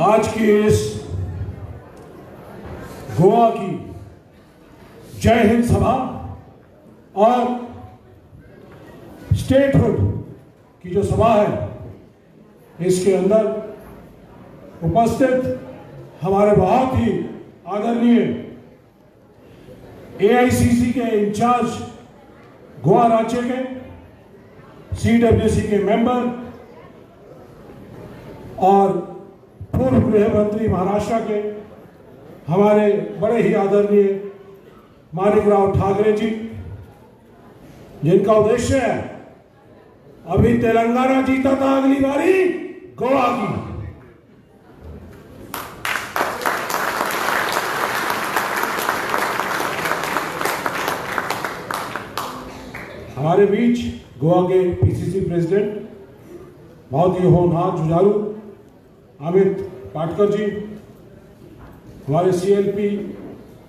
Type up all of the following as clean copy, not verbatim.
आज की इस गोवा की जय हिंद सभा और स्टेटहुड की जो सभा है, इसके अंदर उपस्थित हमारे बहुत ही आदरणीय एआईसीसी के इंचार्ज गोवा राज्य के, सीडब्ल्यूसी के मेंबर और पूर्व गृह मंत्री महाराष्ट्र के हमारे बड़े ही आदरणीय माणिकराव ठाकरे जी, जिनका उद्देश्य है अभी तेलंगाना जीता था, अगली बारी गोवा की। हमारे बीच गोवा के पीसीसी प्रेसिडेंट, बहुत ही होनहार जुझारू अमित पाटकर जी, हमारे सीएलपी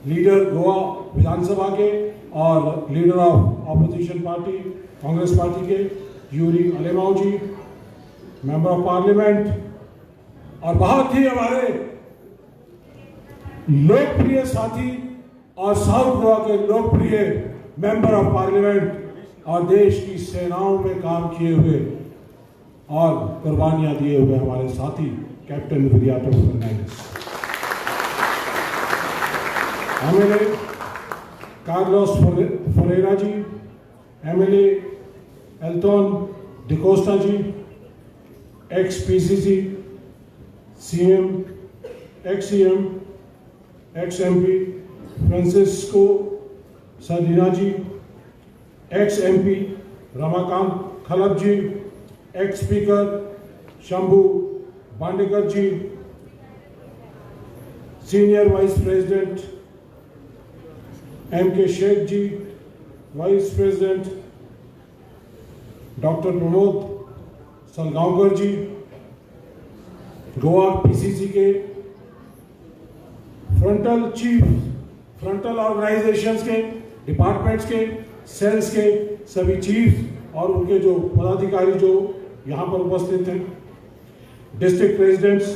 लीडर गोवा विधानसभा के और leader of opposition party Congress party के Yuri Alemao ji, member of parliament, और बहुत ही हमारे लोकप्रिय साथी और साउथ गोवा के लोकप्रिय मेंबर ऑफ पार्लियामेंट और देश की सेनाओं में काम किए हुए और कुर्बानियां दिए हुए हमारे साथी captain Viriato Fernandes, MLA Carlos Ferreira ji, MLA Alton D'Costa ji, ex PCC CM, ex CM, ex MP Francisco Sardinha ji, ex MP Ramakant Khalap ji, ex speaker Shambhu Bandekar ji, senior vice president M K Shaikh ji, vice president doctor Pramod Salgaonkar ji, Goa PCC के फ्रंटल चीफ, फ्रंटल ऑर्गेनाइजेशंस के, डिपार्टमेंट्स के, सेल्स के सभी चीफ और उनके जो पदाधिकारी जो यहाँ पर उपस्थित हैं, डिस्ट्रिक्ट प्रेसिडेंट्स,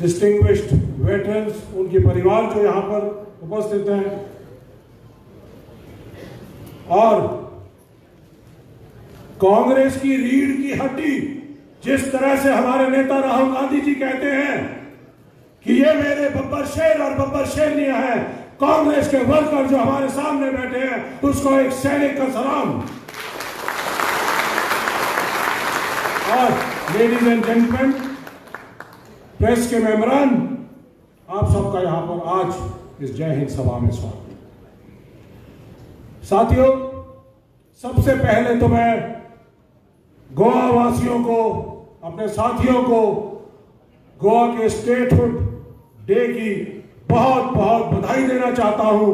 डिस्टिंग्विश्ड वेटरन्स, उनके परिवार जो यहाँ पर उपस्थित हैं, और कांग्रेस की रीढ़ की हड्डी, जिस तरह से हमारे नेता राहुल गांधी जी कहते हैं कि ये मेरे बब्बर शेर और बब्बर शेरनियां हैं, कांग्रेस के वर्कर जो हमारे सामने बैठे हैं, उसको एक सैनिक का सलाम। और लेडीज एंड जेंटलमैन, प्रेस के मेंबरान, आप सबका यहां पर आज इस जय हिंद सभा में स्वागत। साथियों, सबसे पहले तो मैं गोवा वासियों को, अपने साथियों को गोवा के स्टेटहुड डे की बहुत बहुत बधाई देना चाहता हूं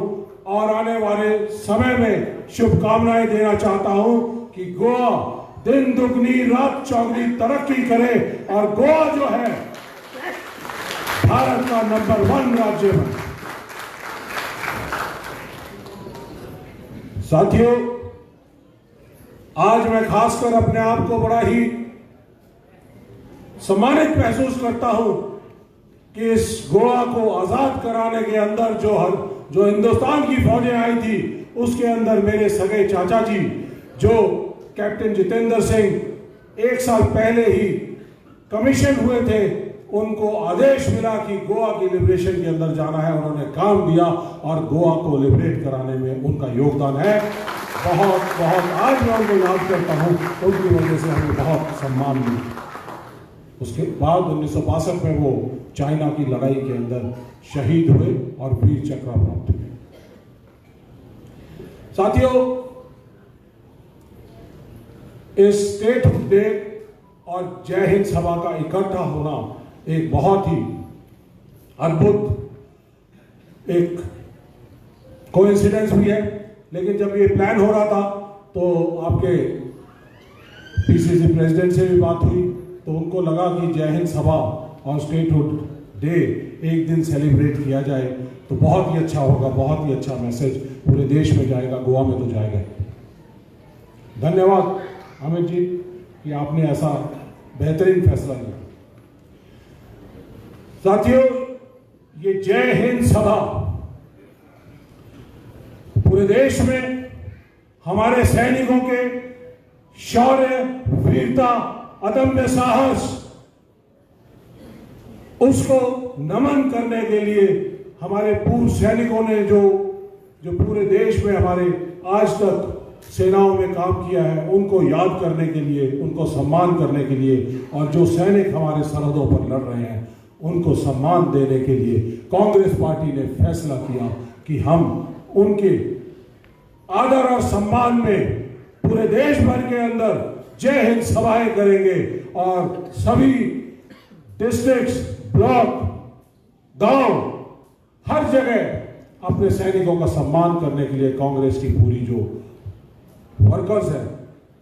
और आने वाले समय में शुभकामनाएं देना चाहता हूं कि गोवा दिन दुगनी रात चौगनी तरक्की करे और गोवा जो है भारत का नंबर 1 राज्य बने। साथियों, आज मैं खासकर अपने आप को बड़ा ही सम्मानित महसूस करता हूं कि इस गोवा को आजाद कराने के अंदर जो हिंदुस्तान की फौजें आई थी, उसके अंदर मेरे सगे चाचा जी जो कैप्टन जितेंद्र सिंह 1 साल पहले ही कमीशन हुए थे, उनको आदेश मिला कि गोवा की लिबरेशन के अंदर जाना है। उन्होंने काम दिया और गोवा को लिबरेट कराने में उनका योगदान है। बहुत बहुत आज मैं उनको याद करता हूँ, उनकी वजह से हमें बहुत सम्मान मिला। उसके बाद 1962 में वो चाइना की लड़ाई के अंदर शहीद हुए और वीर चक्र प्राप्त हुए। साथियों, इस स्टेटहुड डे और जय हिंद सभा का इकट्ठा होना एक बहुत ही अद्भुत एक कोइंसिडेंस भी है, लेकिन जब ये प्लान हो रहा था तो आपके पीसीसी प्रेसिडेंट से भी बात हुई, तो उनको लगा कि जय हिंद सभा और स्टेटहुड डे एक दिन सेलिब्रेट किया जाए तो बहुत ही अच्छा होगा, बहुत ही अच्छा मैसेज पूरे देश में जाएगा, गोवा में तो जाएगा। धन्यवाद अमित जी कि आपने ऐसा बेहतरीन फैसला लिया। साथियों, ये जय हिंद सभा पूरे देश में हमारे सैनिकों के शौर्य, वीरता, अदम्य साहस, उसको नमन करने के लिए हमारे पूर्व सैनिकों ने जो पूरे देश में हमारे आज तक सेनाओं में काम किया है, उनको याद करने के लिए, उनको सम्मान करने के लिए, और जो सैनिक हमारे सरहदों पर लड़ रहे हैं उनको सम्मान देने के लिए कांग्रेस पार्टी ने फैसला किया कि हम उनके आदर और सम्मान में पूरे देश भर के अंदर जय हिंद सभाएं करेंगे और सभी डिस्ट्रिक्ट्स, ब्लॉक, गांव, हर जगह अपने सैनिकों का सम्मान करने के लिए कांग्रेस की पूरी जो वर्कर्स हैं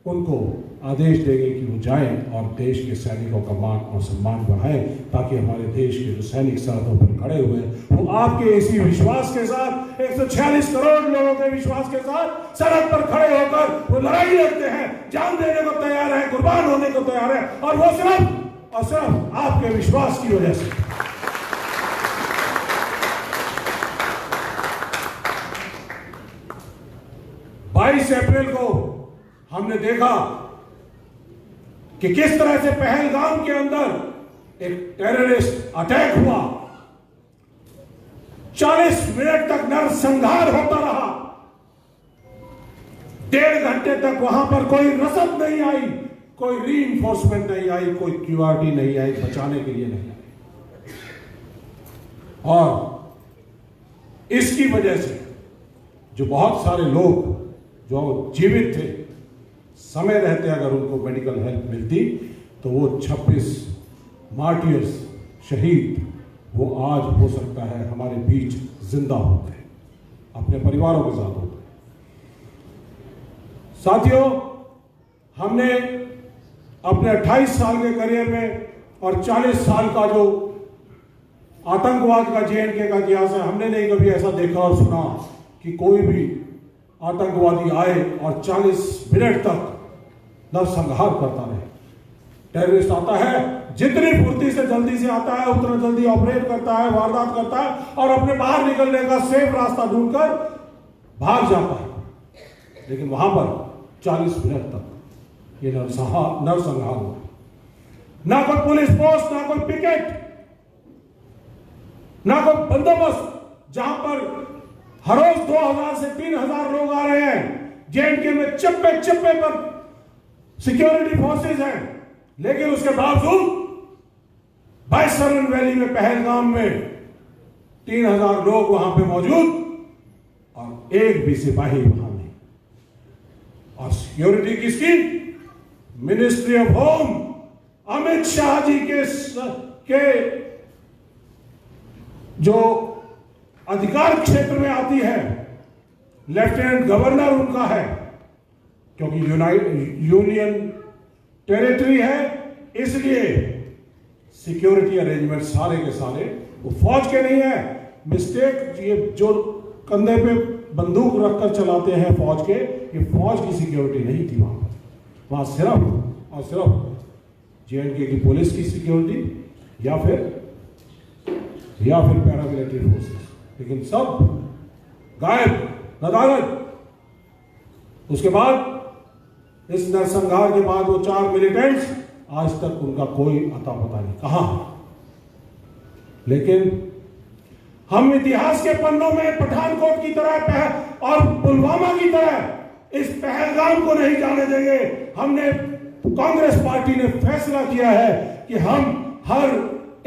उनको आदेश देंगे कि वो जाएं और देश के सैनिकों का मान और सम्मान बढ़ाएं, ताकि हमारे देश के जो सैनिक सरहदों पर खड़े हुए हैं वो आपके इसी विश्वास के साथ, 146 करोड़ लोगों के विश्वास के साथ सरहद पर खड़े होकर वो लड़ाई लड़ते हैं, जान देने को तैयार है, कुर्बान होने को तैयार है, और वो सिर्फ और सिर्फ आपके विश्वास की वजह से। बाईस अप्रैल को हमने देखा कि किस तरह से पहलगाम के अंदर एक टेररिस्ट अटैक हुआ। 40 मिनट तक नरसंहार होता रहा। 1.5 घंटे तक वहां पर कोई रसद नहीं आई, कोई रीइंफोर्समेंट नहीं आई, कोई क्यूआरटी नहीं आई, बचाने के लिए नहीं आई। और इसकी वजह से जो बहुत सारे लोग जो जीवित थे, समय रहते अगर उनको मेडिकल हेल्प मिलती तो वो 26 मार्टियर्स, शहीद, वो आज हो सकता है हमारे बीच जिंदा होते, अपने परिवारों के साथ होते। साथियों, हमने अपने 28 साल के करियर में और 40 साल का जो आतंकवाद का J&K का इतिहास है, हमने नहीं कभी ऐसा देखा और सुना कि कोई भी आतंकवादी आए और 40 मिनट तक नरसंहार करता रहे। टेररिस्ट आता है, जितनी फुर्ती से जल्दी से आता है उतना जल्दी ऑपरेट करता है, वारदात करता है और अपने बाहर निकलने का सेफ रास्ता ढूंढकर भाग जाता है। लेकिन वहां पर 40 मिनट तक ये नरसंहार हुआ। ना कोई पुलिस पोस्ट, ना कोई पिकेट, ना कोई बंदोबस्त, जहां पर हर रोज 2000 से 3000 लोग आ रहे हैं। J&K में चप्पे चप्पे पर सिक्योरिटी फोर्सेस हैं, लेकिन उसके बावजूद बाइसरन वैली में, पहलगाम में 3000 लोग वहां पे मौजूद और एक भी सिपाही वहां नहीं। और सिक्योरिटी किसकी? Ministry of home, Amit Shah ji के जो अधिकार क्षेत्र में आती है। लेफ्टिनेंट गवर्नर उनका है, क्योंकि यूनियन टेरिटरी है, इसलिए सिक्योरिटी अरेंजमेंट सारे के सारे वो फौज के नहीं है। मिस्टेक ये जो कंधे पे बंदूक रखकर चलाते हैं फौज के, ये फौज की सिक्योरिटी नहीं थी वहां पर। वहां सिर्फ और सिर्फ J&K की पुलिस की सिक्योरिटी या फिर पैरामिलिट्री फोर्सेस, लेकिन सब गायब, नदारद। उसके बाद इस नरसंहार के बाद वो 4 मिलिटेंट्स, आज तक उनका कोई अता पता नहीं, कहां। लेकिन हम इतिहास के पन्नों में पठानकोट की तरह और पुलवामा की तरह इस पहलगाम को नहीं जाने देंगे। हमने, कांग्रेस पार्टी ने फैसला किया है कि हम हर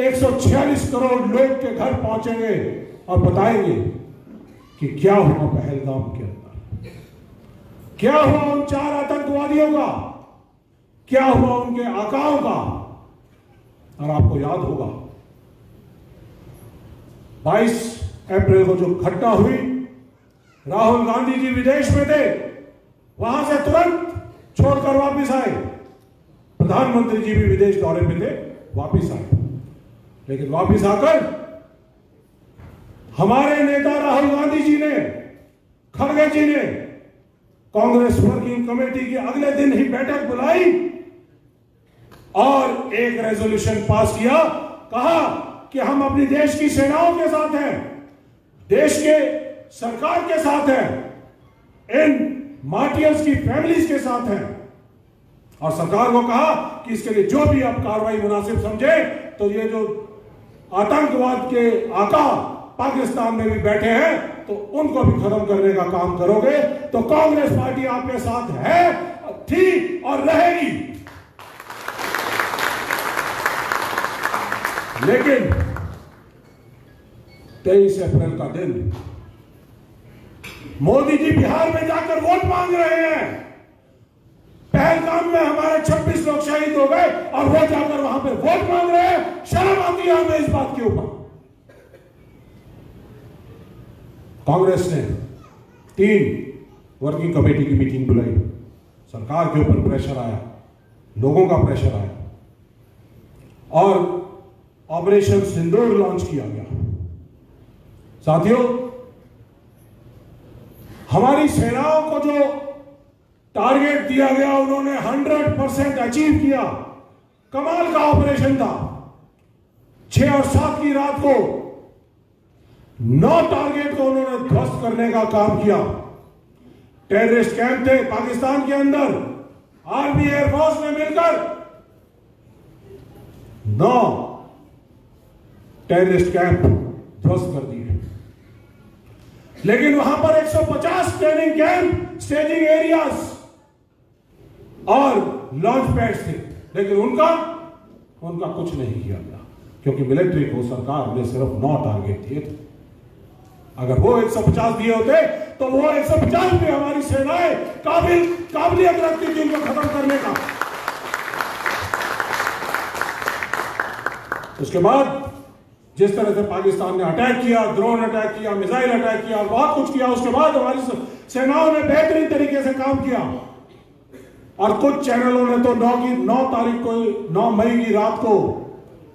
146 करोड़ लोग के घर पहुंचेंगे और बताएंगे कि क्या हुआ पहलगाम के अंदर, क्या हुआ उन 4 आतंकवादियों का, क्या हुआ उनके आकाओं का। और आपको याद होगा 22 अप्रैल को जो घटना हुई, राहुल गांधी जी विदेश में थे, वहां से तुरंत छोड़कर वापस आए। प्रधानमंत्री जी भी विदेश दौरे पे थे, वापस आए। लेकिन वापस आकर हमारे नेता राहुल गांधी जी ने, खड़गे जी ने कांग्रेस वर्किंग कमेटी की अगले दिन ही बैठक बुलाई और एक रेजोल्यूशन पास किया। कहा कि हम अपनी देश की सेनाओं के साथ हैं, देश के सरकार के साथ हैं, इन मार्टियर्स की फैमिलीज के साथ हैं। और सरकार को कहा कि इसके लिए जो भी आप कार्रवाई मुनासिब समझे, तो ये जो आतंकवाद के आका पाकिस्तान में भी बैठे हैं, तो उनको भी खत्म करने का काम करोगे। तो कांग्रेस पार्टी आपके साथ है, थी और रहेगी। लेकिन 23 अप्रैल का दिन मोदी जी बिहार में जाकर वोट मांग रहे हैं। पहलगाम में हमारे 26 लोग शहीद हो गए और वो जाकर वहां पे वोट मांग रहे हैं। शर्म आती है हमें इस बात के ऊपर। कांग्रेस ने 3 वर्किंग कमेटी की मीटिंग बुलाई। सरकार के ऊपर प्रेशर आया, लोगों का प्रेशर आया और ऑपरेशन सिंदूर लॉन्च किया गया। साथियों, हमारी सेनाओं को जो टारगेट दिया गया उन्होंने 100% अचीव किया। कमाल का ऑपरेशन था। 6 और 7 की रात को 9 टारगेट को उन्होंने ध्वस्त करने का काम किया। टेररिस्ट कैंप थे पाकिस्तान के अंदर, आर्मी एयरफोर्स ने मिलकर 9 टेररिस्ट कैंप ध्वस्त कर दिए। लेकिन वहां पर 150 ट्रेनिंग कैंप, स्टेजिंग एरियाज और लॉन्च पैड्स थे, लेकिन उनका कुछ नहीं किया गया, क्योंकि मिलिट्री को सरकार ने सिर्फ 9 टारगेट दिए थे। अगर वो 150 दिए होते तो वो 150 भी हमारी सेनाएं काबिलियत रखती थी उनको खत्म करने का। उसके बाद जिस तरह से पाकिस्तान ने अटैक किया, ड्रोन अटैक किया, मिसाइल अटैक किया और बहुत कुछ किया, उसके बाद हमारी सेनाओं ने बेहतरीन तरीके से काम किया। और कुछ चैनलों ने तो 9 मई की रात को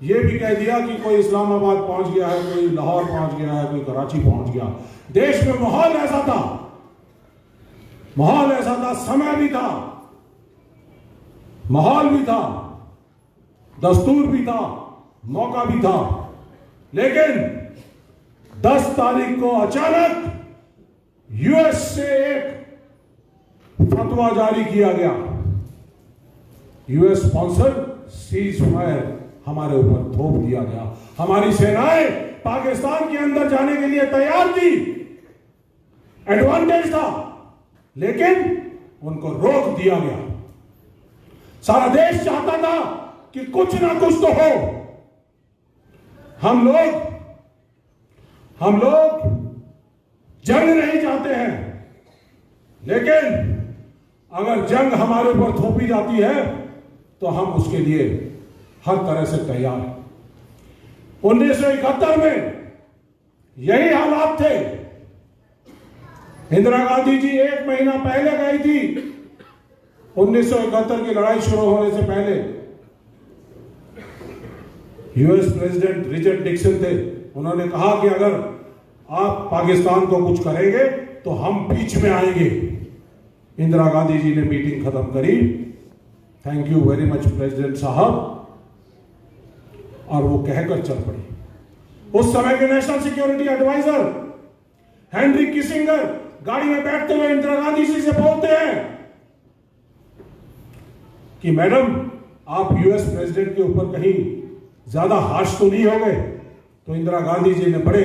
यह भी कह दिया कि कोई इस्लामाबाद पहुंच गया है, कोई लाहौर पहुंच गया है, कोई कराची पहुंच गया। देश में माहौल ऐसा था, समय भी था, माहौल भी था, दस्तूर भी था, मौका भी था। लेकिन 10 तारीख को अचानक यूएस से एक फतवा जारी किया गया। यूएस स्पॉन्सर्ड सीज फायर हमारे ऊपर थोप दिया गया। हमारी सेनाएं पाकिस्तान के अंदर जाने के लिए तैयार थी, एडवांटेज था, लेकिन उनको रोक दिया गया। सारा देश चाहता था कि कुछ ना कुछ तो हो। हम लोग जंग नहीं चाहते हैं, लेकिन अगर जंग हमारे ऊपर थोपी जाती है तो हम उसके लिए हर तरह से तैयार हैं। 1971 में यही हालात थे। इंदिरा गांधी जी 1 महीना पहले गई थी। 1971 की लड़ाई शुरू होने से पहले यूएस प्रेसिडेंट रिचर्ड निक्सन थे। उन्होंने कहा कि अगर आप पाकिस्तान को कुछ करेंगे तो हम बीच में आएंगे। इंदिरा गांधी जी ने मीटिंग खत्म करी, thank you very much president साहब, और वो कहकर चल पड़ी। उस समय के national security adviser Henry Kissinger गाड़ी में बैठते हुए इंदिरा गांधी जी से बोलते हैं कि मैडम, आप यूएस प्रेसिडेंट के ऊपर कहीं ज्यादा हार्श तो नहीं हो गए? तो इंदिरा गांधी जी ने बड़े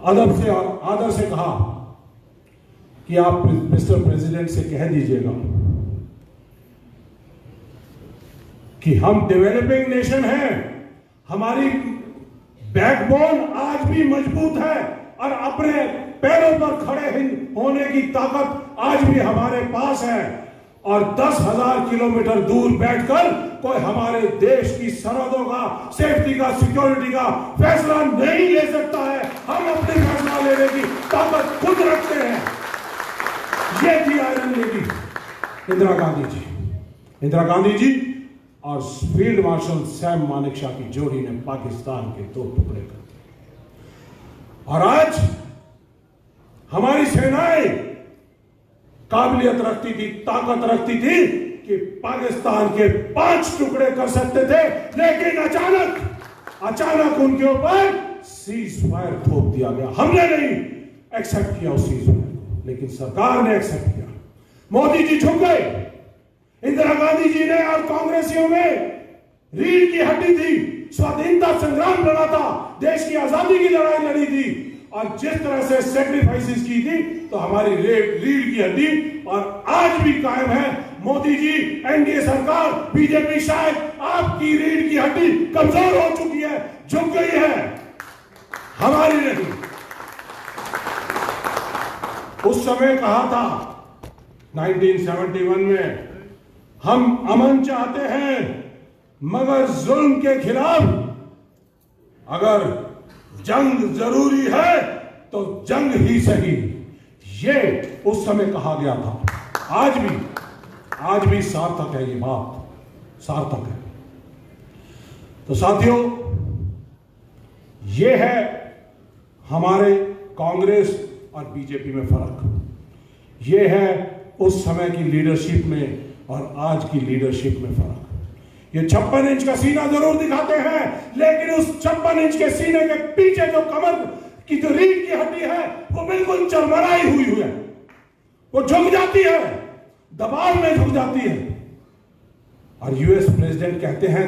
अदब से और आदर से कहा कि आप मिस्टर प्रेसिडेंट से कह दीजिएगा कि हम डेवलपिंग नेशन हैं, हमारी बैकबोन आज भी मजबूत है और अपने पैरों पर खड़े होने की ताकत आज भी हमारे पास है। और 10,000 किलोमीटर दूर बैठकर कोई हमारे देश की सरहदों का, सेफ्टी का, सिक्योरिटी का फैसला नहीं ले सकता है। हम अपने फैसला लेने की ताकत खुद रखते हैं। ये थी आयरन लेडी इंदिरा गांधी जी। इंदिरा गांधी जी और फील्ड मार्शल सैम मानेकशॉ की जोड़ी ने पाकिस्तान के 2 टुकड़े कर दिए। और आज हमारी सेनाएं काबिलियत रखती थी, ताकत रखती थी कि पाकिस्तान के 5 टुकड़े कर सकते थे, लेकिन अचानक उनके ऊपर सीज फायर थोप दिया गया। हमने नहीं एक्सेप्ट किया उस सीज फायर को, लेकिन सरकार ने एक्सेप्ट किया। मोदी जी झुक गए, इंदिरा गांधी जी ने और कांग्रेसियों में रीढ़ की हड्डी थी, स्वाधीनता संग्राम लड़ा था, देश की आजादी की लड़ाई लड़ी थी, और जिस तरह से सेक्रीफाइसेस की थी, तो हमारी रीढ़ की हड्डी और आज भी कायम है। मोदी जी, एनडीए सरकार, बीजेपी, शायद आपकी रीढ़ की हड्डी कमजोर हो चुकी है, झुक गई है, हमारी नहीं। उस समय कहा था 1971 में, हम अमन चाहते हैं मगर जुल्म के खिलाफ अगर जंग जरूरी है तो जंग ही सही, ये उस समय कहा गया था। आज भी सार्थक है, ये बात सार्थक है। तो साथियों, ये है हमारे कांग्रेस और बीजेपी में फर्क। ये है उस समय की लीडरशिप में और आज की लीडरशिप में फर्क। ये 56 इंच का सीना जरूर दिखाते हैं, लेकिन उस 56 इंच के सीने के पीछे जो कमर की जो रीढ़ की हड्डी है, वो बिल्कुल चरमराई हुई है, वो झुक जाती है, दबाव में झुक जाती है। और यूएस प्रेसिडेंट कहते हैं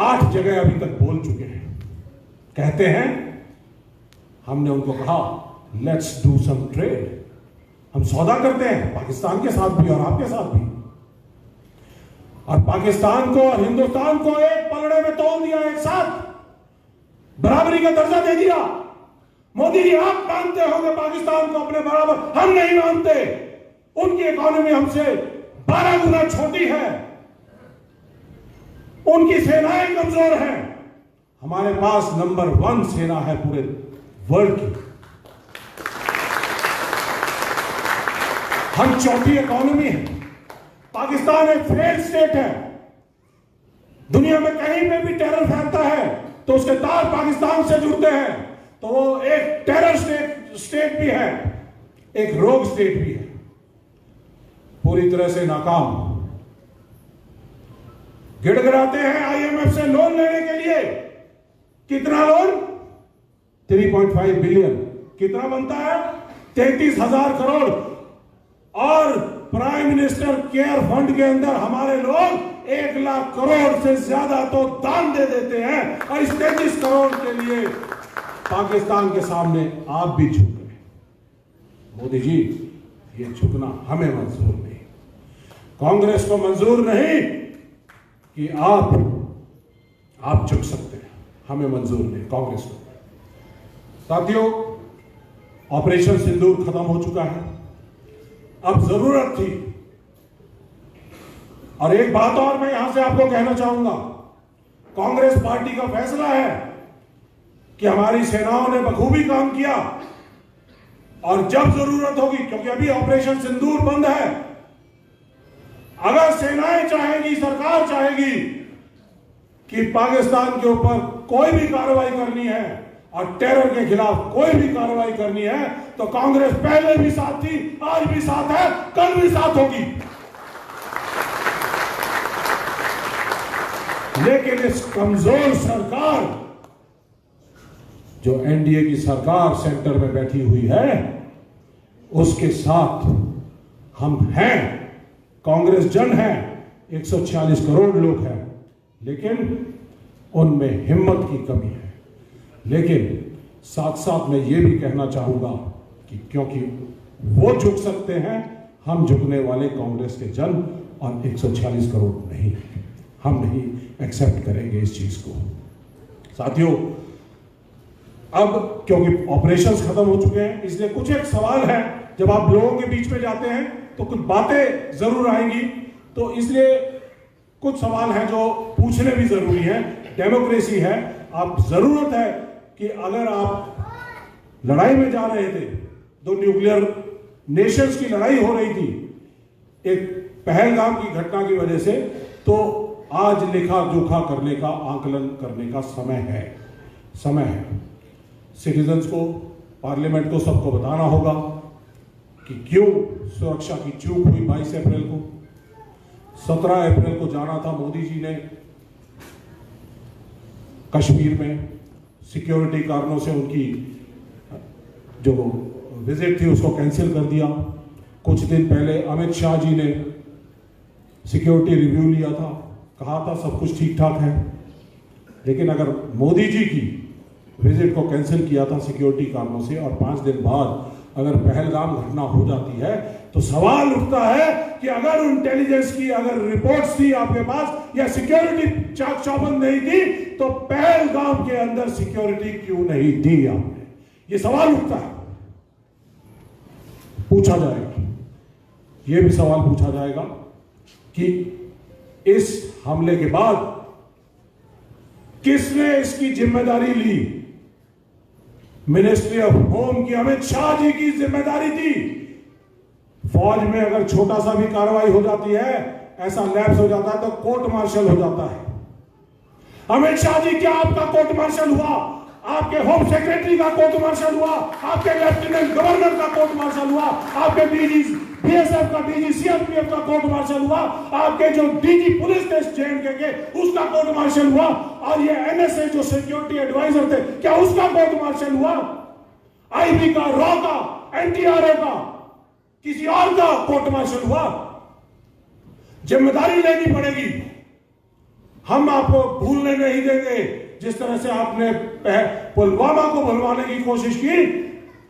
8 जगह अभी तक बोल चुके हैं, कहते हैं, हमने उनको कहा लेट्स डू सम ट्रेड, हम सौदा करते हैं पाकिस्तान के साथ भी और आपके साथ भी। और पाकिस्तान को और हिंदुस्तान को एक पलड़े में तोल दिया, एक साथ बराबरी का दर्जा दे दिया। मोदी जी, आप मानते होंगे पाकिस्तान को अपने बराबर, हम नहीं मानते। उनकी इकोनॉमी हमसे 12 गुना छोटी है, उनकी सेनाएं कमजोर हैं, हमारे पास नंबर 1 सेना है पूरे वर्ल्ड की। हम चौथी इकोनॉमी है। पाकिस्तान एक फेल्ड स्टेट है, दुनिया में कहीं पे भी टेरर फैलता है तो उसके तार पाकिस्तान से जुड़ते हैं, तो वो एक टेरर स्टेट भी है, एक रोग स्टेट भी है, पूरी तरह से नाकाम। गिड़गिड़ाते हैं आईएमएफ से लोन लेने के लिए, कितना लोन? 3.5 बिलियन। कितना बनता है? 33,000 करोड़। और प्राइम मिनिस्टर केयर फंड के अंदर हमारे लोग 1 लाख करोड़ से ज्यादा तो दान दे देते हैं, और इस 33 करोड़ के लिए पाकिस्तान के सामने आप भी झुक गए। मोदी जी, ये झुकना हमें मंजूर नहीं, कांग्रेस को मंजूर नहीं कि आप झुक सकते हैं, हमें मंजूर नहीं कांग्रेस को। साथियों, ऑपरेशन सिंदूर खत्म हो चुका है, अब जरूरत थी। और एक बात और मैं यहां से आपको कहना चाहूंगा, कांग्रेस पार्टी का फैसला है कि हमारी सेनाओं ने बखूबी काम किया, और जब जरूरत होगी, क्योंकि अभी ऑपरेशन सिंदूर बंद है, अगर सेनाएं चाहेगी, सरकार चाहेगी कि पाकिस्तान के ऊपर कोई भी कार्रवाई करनी है और टेरर के खिलाफ कोई भी कार्रवाई करनी है, तो कांग्रेस पहले भी साथ थी, आज भी साथ है, कल भी साथ होगी। लेकिन इस कमजोर सरकार, जो एनडीए की सरकार सेंटर में बैठी हुई है, उसके साथ हम हैं। कांग्रेस जन है, 146 करोड़ लोग हैं, लेकिन उनमें हिम्मत की कमी है। लेकिन साथ साथ मैं ये भी कहना चाहूंगा कि क्योंकि वो झुक सकते हैं, हम झुकने वाले कांग्रेस के जन और 146 करोड़ नहीं, हम नहीं एक्सेप्ट करेंगे इस चीज को। साथियों, अब क्योंकि ऑपरेशंस खत्म हो चुके हैं, इसलिए कुछ एक सवाल है, जब आप लोगों के बीच में जाते हैं तो कुछ बातें जरूर आएंगी, तो इसलिए कुछ सवाल हैं जो पूछने भी जरूरी है। डेमोक्रेसी है, आप जरूरत है कि अगर आप लड़ाई में जा रहे थे, 2 न्यूक्लियर नेशंस की लड़ाई हो रही थी एक पहलगाम की घटना की वजह से, तो आज लेखा जोखा करने का, आकलन करने का समय है। सिटीजन्स को, पार्लियामेंट को, सबको बताना होगा कि क्यों सुरक्षा की चूक हुई 22 अप्रैल को। 17 अप्रैल को जाना था मोदी जी ने कश्मीर में सिक्योरिटी कारणों से उनकी जो विजिट थी उसको कैंसिल कर दिया। कुछ दिन पहले अमित शाह जी ने सिक्योरिटी रिव्यू लिया था, कहा था सब कुछ ठीक ठाक है, लेकिन अगर मोदी जी की विजिट को कैंसिल किया था सिक्योरिटी कारणों से और 5 दिन बाद अगर पहलगाम घटना हो जाती है तो सवाल उठता है कि अगर इंटेलिजेंस की अगर रिपोर्ट्स थी आपके पास या सिक्योरिटी चाक चौबंद नहीं थी तो पहलगाम के अंदर सिक्योरिटी क्यों नहीं दी आपने? ये सवाल उठता है, पूछा जाएगा। यह भी सवाल पूछा जाएगा कि इस हमले के बाद किसने इसकी जिम्मेदारी ली? मिनिस्ट्री ऑफ होम की अमित शाह जी की जिम्मेदारी थी। फौज में अगर छोटा सा भी कार्रवाई हो जाती है, ऐसा लैप्स हो जाता है तो कोर्ट मार्शल हो जाता है। अमित शाह जी, क्या आपका कोर्ट मार्शल हुआ? आपके होम सेक्रेटरी का कोर्ट मार्शल हुआ? आपके लेफ्टिनेंट गवर्नर का कोर्ट मार्शल हुआ? आपके डीजी बीएसएफ का, डीजी सीआरपीएफ का कोर्ट मार्शल हुआ? आपके जो डीजी पुलिस थे जेएनके के उसका कोर्ट मार्शल हुआ? और ये एनएसए जो सिक्योरिटी एडवाइजर थे, क्या उसका कोर्ट मार्शल हुआ? आईबी का, रॉ का, एनटीआरओ का, किसी और का कोर्ट मार्शल हुआ? जिम्मेदारी लेनी पड़ेगी। हम आपको भूलने नहीं देंगे। जिस तरह से आपने पुलवामा को भुलवाने की कोशिश की,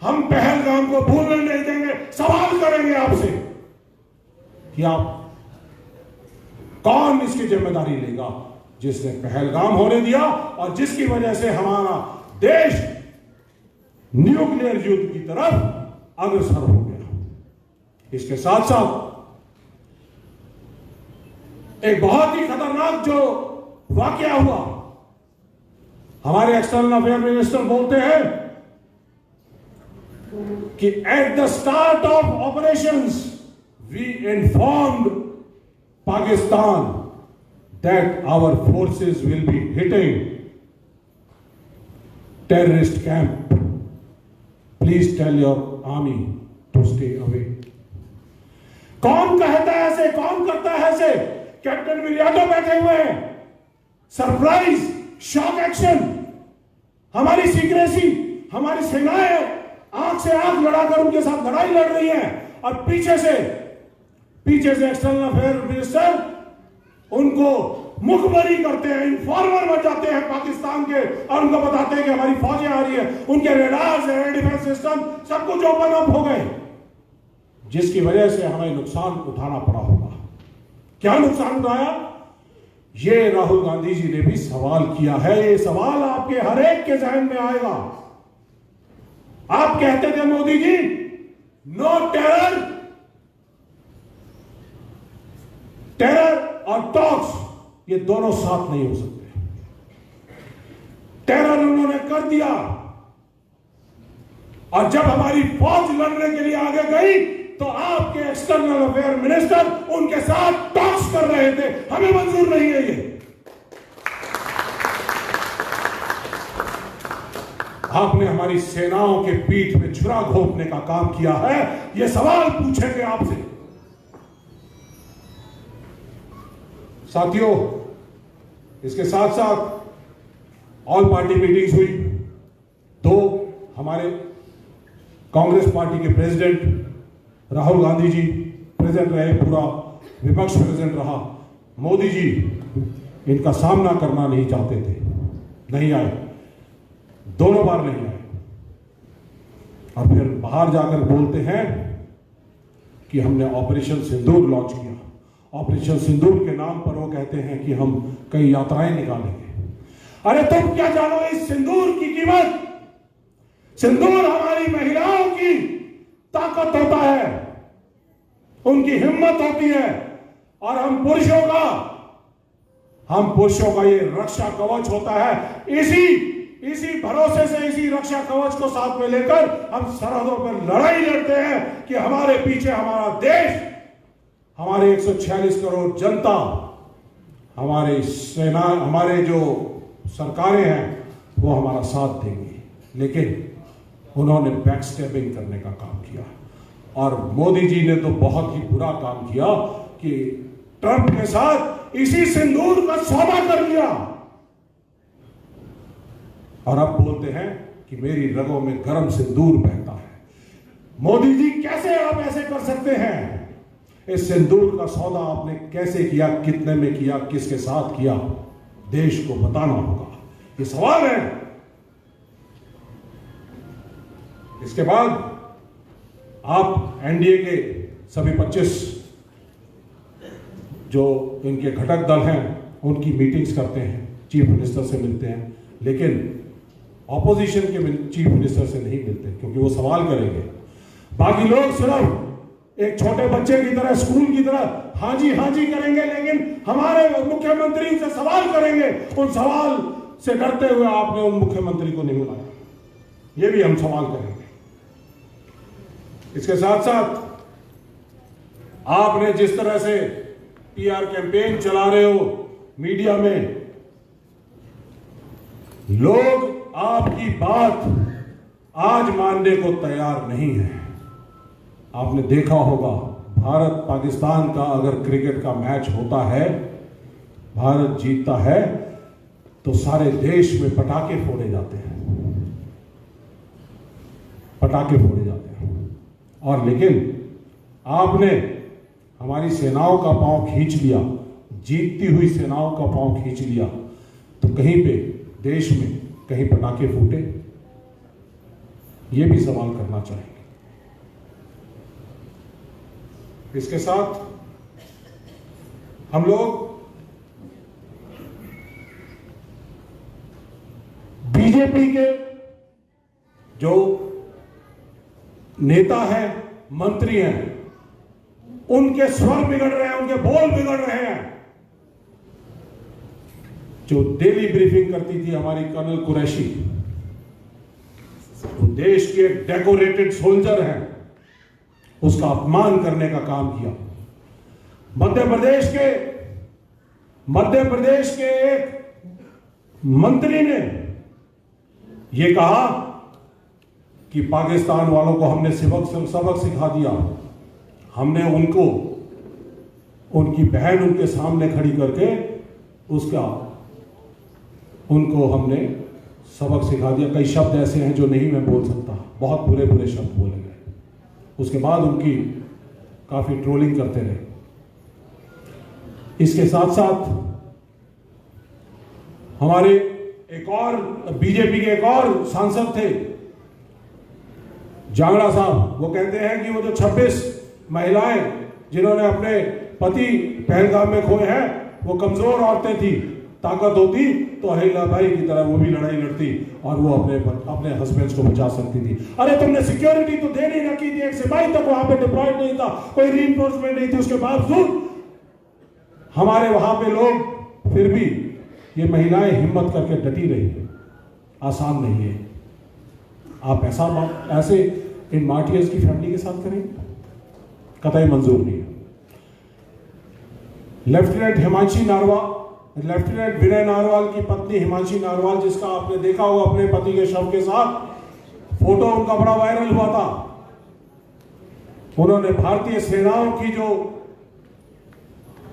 हम पहलगाम को भूलने नहीं देंगे। सवाल करेंगे आपसे कि आप कौन इसकी जिम्मेदारी लेगा जिसने पहलगाम होने दिया और जिसकी वजह से हमारा देश न्यूक्लियर युद्ध की तरफ अग्रसर हो गया। इसके साथ साथ एक बहुत ही खतरनाक जो वाकया हुआ, हमारे एक्सटर्नल अफेयर मिनिस्टर बोलते हैं कि at the start of operations we informed Pakistan that our forces will be hitting terrorist camp, please tell your army to stay away. कौन कहता है ऐसे? कौन करता है ऐसे? कैप्टन विलियाटो बैठे हुए हैं। सरप्राइज, शॉक एक्शन, हमारी सीक्रेसी, हमारी सेनाएं आंख से आंख लड़ाकर उनके साथ लड़ाई लड़ रही हैं और पीछे से एक्सटर्नल अफेयर मिनिस्टर उनको मुखबरी करते हैं, इन्फॉर्मर बन जाते हैं पाकिस्तान के और उनको बताते हैं कि हमारी फौजें आ रही है, उनके रेडार्स, एयर डिफेंस सिस्टम सब कुछ ओपन अप हो गए, जिसकी वजह से हमें नुकसान उठाना पड़ा होगा। क्या नुकसान उठाया? ये राहुल गांधी जी ने भी सवाल किया है। ये सवाल आपके हर एक के जहन में आएगा। आप कहते थे Modi ji, no terror, terror और टॉक्स ये दोनों साथ नहीं हो सकते। टेरर उन्होंने कर दिया और जब हमारी फौज लड़ने के लिए आगे गई तो आपके एक्सटर्नल अफेयर मिनिस्टर उनके साथ टॉक्स कर रहे थे। हमें मंजूर नहीं है ये। आपने हमारी सेनाओं के पीठ में छुरा घोंपने का काम किया है। ये सवाल पूछेंगे आपसे। साथियों, इसके साथ साथ ऑल पार्टी मीटिंग्स हुई। 2 हमारे कांग्रेस पार्टी के प्रेसिडेंट राहुल गांधी जी प्रेजेंट रहे, पूरा विपक्ष प्रेजेंट रहा। मोदी जी इनका सामना करना नहीं चाहते थे, नहीं आए, दोनों बार नहीं आए और फिर बाहर जाकर बोलते हैं कि हमने ऑपरेशन सिंदूर लॉन्च किया। ऑपरेशन सिंदूर के नाम पर वो कहते हैं कि हम कई यात्राएं निकालेंगे। अरे तुम क्या जानो इस सिंदूर की कीमत? सिंदूर हमारी महिलाओं की ताकत होता है, उनकी हिम्मत होती है और हम पुरुषों का ये रक्षा कवच होता है। इसी भरोसे से, इसी रक्षा कवच को साथ में लेकर हम सरहदों पर लड़ाई लड़ते हैं कि हमारे पीछे हमारा देश, हमारे 146 करोड़ जनता, हमारी सेना, हमारे जो सरकारें हैं वो हमारा साथ देंगी। लेकिन उन्होंने बैकस्टेपिंग करने का काम किया और मोदी जी ने तो बहुत ही बुरा काम किया कि ट्रंप के साथ इसी सिंदूर का सौदा कर लिया। और अब बोलते हैं कि मेरी रगों में गर्म सिंदूर बहता है। मोदी जी, कैसे आप ऐसे कर सकते हैं? इस सिंदूर का सौदा आपने कैसे किया, कितने में किया, किसके साथ किया? देश को बताना होगा, ये सवाल है। इसके बाद आप एनडीए के सभी 25 जो इनके घटक दल हैं उनकी मीटिंग्स करते हैं, चीफ मिनिस्टर से मिलते हैं, लेकिन ऑपोजिशन के चीफ मिनिस्टर से नहीं मिलते क्योंकि वो सवाल करेंगे। बाकी लोग सिर्फ एक छोटे बच्चे की तरह, स्कूल की तरह हाँ जी करेंगे, लेकिन हमारे मुख्यमंत्री से सवाल करेंगे। उन सवाल से डरते हुए आपने उन मुख्यमंत्री को नहीं बुलाया, ये भी हम सवाल करेंगे। इसके साथ साथ आपने जिस तरह से पीआर कैंपेन चला रहे हो मीडिया में, लोग आपकी बात आज मानने को तैयार नहीं है। आपने देखा होगा, भारत पाकिस्तान का अगर क्रिकेट का मैच होता है, भारत जीतता है तो सारे देश में पटाखे फोड़े जाते हैं, पटाखे फोड़े जाते हैं। और लेकिन आपने हमारी सेनाओं का पांव खींच लिया, जीतती हुई सेनाओं का पांव खींच लिया, तो कहीं पे देश में कहीं पटाखे फूटे, ये भी सवाल करना चाहेंगे। इसके साथ हम लोग बीजेपी के जो नेता हैं, मंत्री हैं, उनके स्वर बिगड़ रहे हैं, उनके बोल बिगड़ रहे हैं। जो डेली ब्रीफिंग करती थी हमारी कर्नल कुरैशी, वो देश के डेकोरेटेड सोल्जर हैं, उसका अपमान करने का काम किया। मध्य प्रदेश के एक मंत्री ने यह कहा कि पाकिस्तान वालों को हमने सबक सिखा दिया। हमने उनकी बहन उनके सामने खड़ी करके उनको हमने सबक सिखा दिया। कई शब्द ऐसे हैं जो नहीं मैं बोल सकता, बहुत बुरे बुरे शब्द बोले गए। उसके बाद उनकी काफी ट्रोलिंग करते रहे। इसके साथ साथ हमारे एक और बीजेपी के एक और सांसद थे, जांगड़ा साहब, वो कहते हैं कि वो जो 26 महिलाएं जिन्होंने अपने पति पहलगाम में खोए हैं, वो कमजोर औरतें थी। ताकत होती तो अहिल्या बाई की तरह वो भी लड़ाई लड़ती और वो अपने हस्बैंड्स को बचा सकती थी। अरे तुमने सिक्योरिटी तो देनी ना की थी, एक सिपाही तक वहां पे डिप्लॉयड नहीं था, कोई रीइंफोर्समेंट नहीं थी। उसके बावजूद हमारे वहां पे लोग, फिर भी ये महिलाएं हिम्मत करके डटी रही है। आसान नहीं है। आप ऐसे इन मार्टियर्स की फैमिली के साथ करेंगे? कतई मंजूर नहीं है। लेफ्टिनेंट विनय नारवाल की पत्नी हिमांशी नारवाल, जिसका आपने देखा होगा अपने पति के शव के साथ फोटो उनका बड़ा वायरल हुआ था। उन्होंने भारतीय सेनाओं की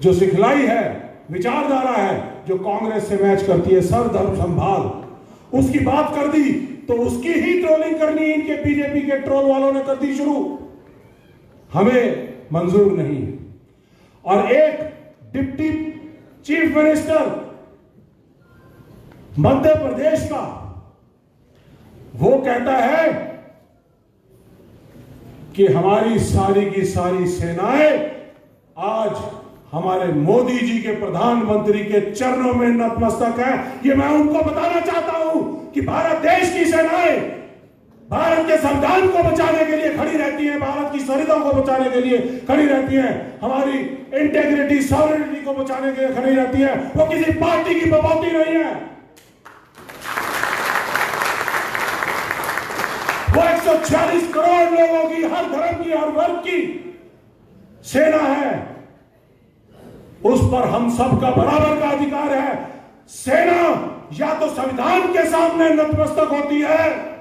जो सिखलाई है, विचारधारा है, जो कांग्रेस से मैच करती है, सर्वधर्म संभाल, उसकी बात कर दी तो उसकी ही ट्रोलिंग करनी इनके बीजेपी के ट्रोल वालों ने कर दी शुरू। हमें मंजूर नहीं है। और एक deputy chief minister Madhya Pradesh का, वो कहता है कि हमारी सारी की सारी सेनाएं आज हमारे मोदी जी के प्रधानमंत्री के चरणों में नतमस्तक है। ये मैं उनको बताना चाहता हूं कि भारत देश की सेनाएं भारत के संविधान को बचाने के लिए खड़ी रहती हैं, भारत की सरहदों को बचाने के लिए खड़ी रहती हैं, हमारी इंटेग्रिटी सॉवरेनिटी को बचाने के लिए खड़ी रहती है। वो किसी पार्टी की बपौती नहीं है। वो 146 करोड़ लोगों की, हर धर्म की, हर वर्ग की सेना है। उस पर हम सबका बराबर का अधिकार है। सेना या तो संविधान के सामने नतमस्तक होती है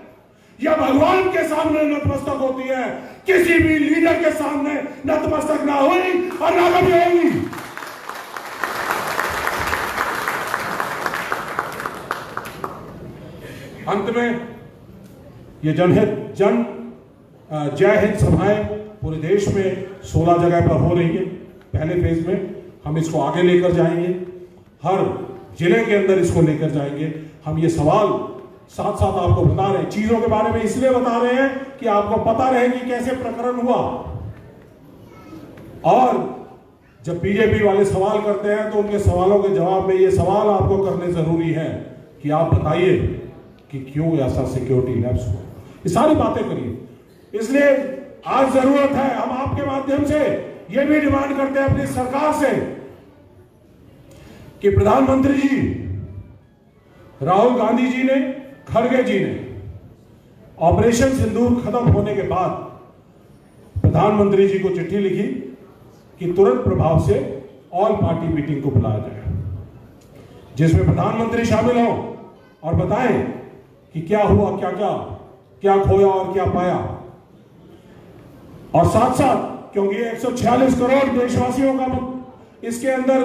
या भगवान के सामने नतमस्तक होती है। किसी भी लीडर के सामने नतमस्तक ना हुई और ना कभी होगी। अंत में ये जय हिंद सभाएं पूरे देश में 16 जगह पर हो रही है। पहले फेज में हम इसको आगे लेकर जाएंगे, हर जिले के अंदर इसको लेकर जाएंगे। हम ये सवाल साथ साथ आपको बता रहे हैं, चीजों के बारे में इसलिए बता रहे हैं कि आपको पता रहे कि कैसे प्रकरण हुआ। और जब बीजेपी वाले सवाल करते हैं तो उनके सवालों के जवाब में ये सवाल आपको करने जरूरी है कि आप बताइए कि क्यों ऐसा सिक्योरिटी लैप्स हुआ। ये सारी बातें करिए। इसलिए आज जरूरत है, हम आपके माध्यम से ये भी डिमांड करते हैं अपनी सरकार से कि प्रधानमंत्री जी राहुल गांधी जी ने, खड़गे जी ने ऑपरेशन सिंदूर खत्म होने के बाद प्रधानमंत्री जी को चिट्ठी लिखी कि तुरंत प्रभाव से ऑल पार्टी मीटिंग को बुलाया जाए, जिसमें प्रधानमंत्री शामिल हों और बताएं कि क्या हुआ, क्या खोया और क्या पाया। और साथ साथ, क्योंकि 146 करोड़ देशवासियों का इसके अंदर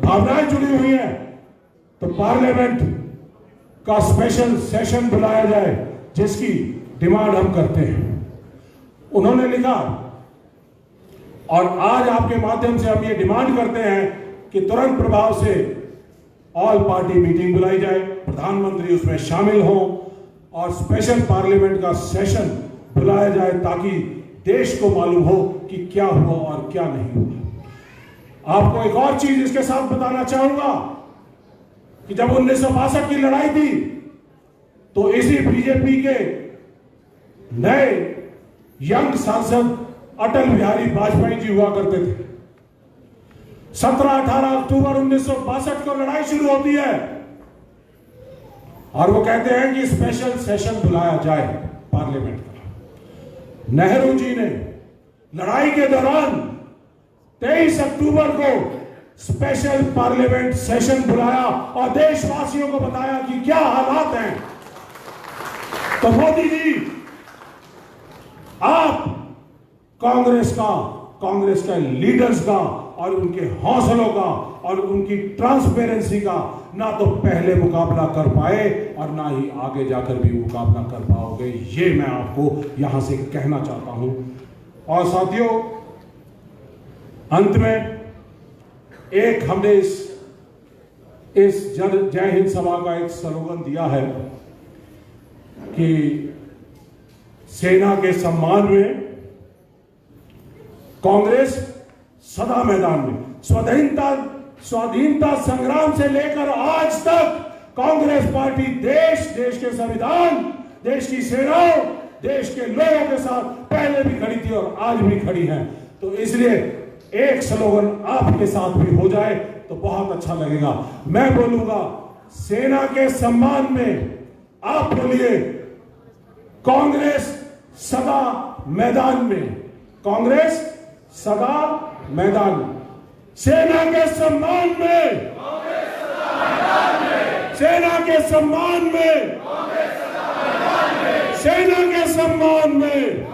भावनाएं जुड़ी हुई हैं, तो पार्लियामेंट का स्पेशल सेशन बुलाया जाए, जिसकी डिमांड हम करते हैं। उन्होंने लिखा और आज आपके माध्यम से हम ये डिमांड करते हैं कि तुरंत प्रभाव से ऑल पार्टी मीटिंग बुलाई जाए, प्रधानमंत्री उसमें शामिल हों और स्पेशल पार्लियामेंट का सेशन बुलाया जाए, ताकि देश को मालूम हो कि क्या हुआ और क्या नहीं हुआ। आपको एक और चीज इसके साथ बताना चाहूंगा कि जब 1962 की लड़ाई थी तो इसी बीजेपी के नए यंग सांसद अटल बिहारी वाजपेयी जी हुआ करते थे। 17-18 अक्टूबर 1962 को लड़ाई शुरू होती है और वो कहते हैं कि स्पेशल सेशन बुलाया जाए पार्लियामेंट का। नेहरू जी ने लड़ाई के दौरान 23 अक्टूबर को स्पेशल पार्लियामेंट सेशन बुलाया और देशवासियों को बताया कि क्या हालात हैं। तो मोदी जी, आप कांग्रेस का लीडर्स का और उनके हौसलों का और उनकी ट्रांसपेरेंसी का ना तो पहले मुकाबला कर पाए और ना ही आगे जाकर भी मुकाबला कर पाओगे, ये मैं आपको यहां से कहना चाहता हूं। और साथियों, अंत में एक हमने इस जय हिंद सभा का एक स्लोगन दिया है कि सेना के सम्मान में कांग्रेस सदा मैदान में। स्वाधीनता संग्राम से लेकर आज तक कांग्रेस पार्टी देश के संविधान, देश की सेनाओं, देश के लोगों के साथ पहले भी खड़ी थी और आज भी खड़ी है। तो इसलिए एक स्लोगन आपके साथ भी हो जाए तो बहुत अच्छा लगेगा। मैं बोलूंगा सेना के सम्मान में, आप बोलिए कांग्रेस सदा मैदान में, कांग्रेस सदा मैदान में। सेना के सम्मान में, सेना के सम्मान में, सेना के सम्मान में।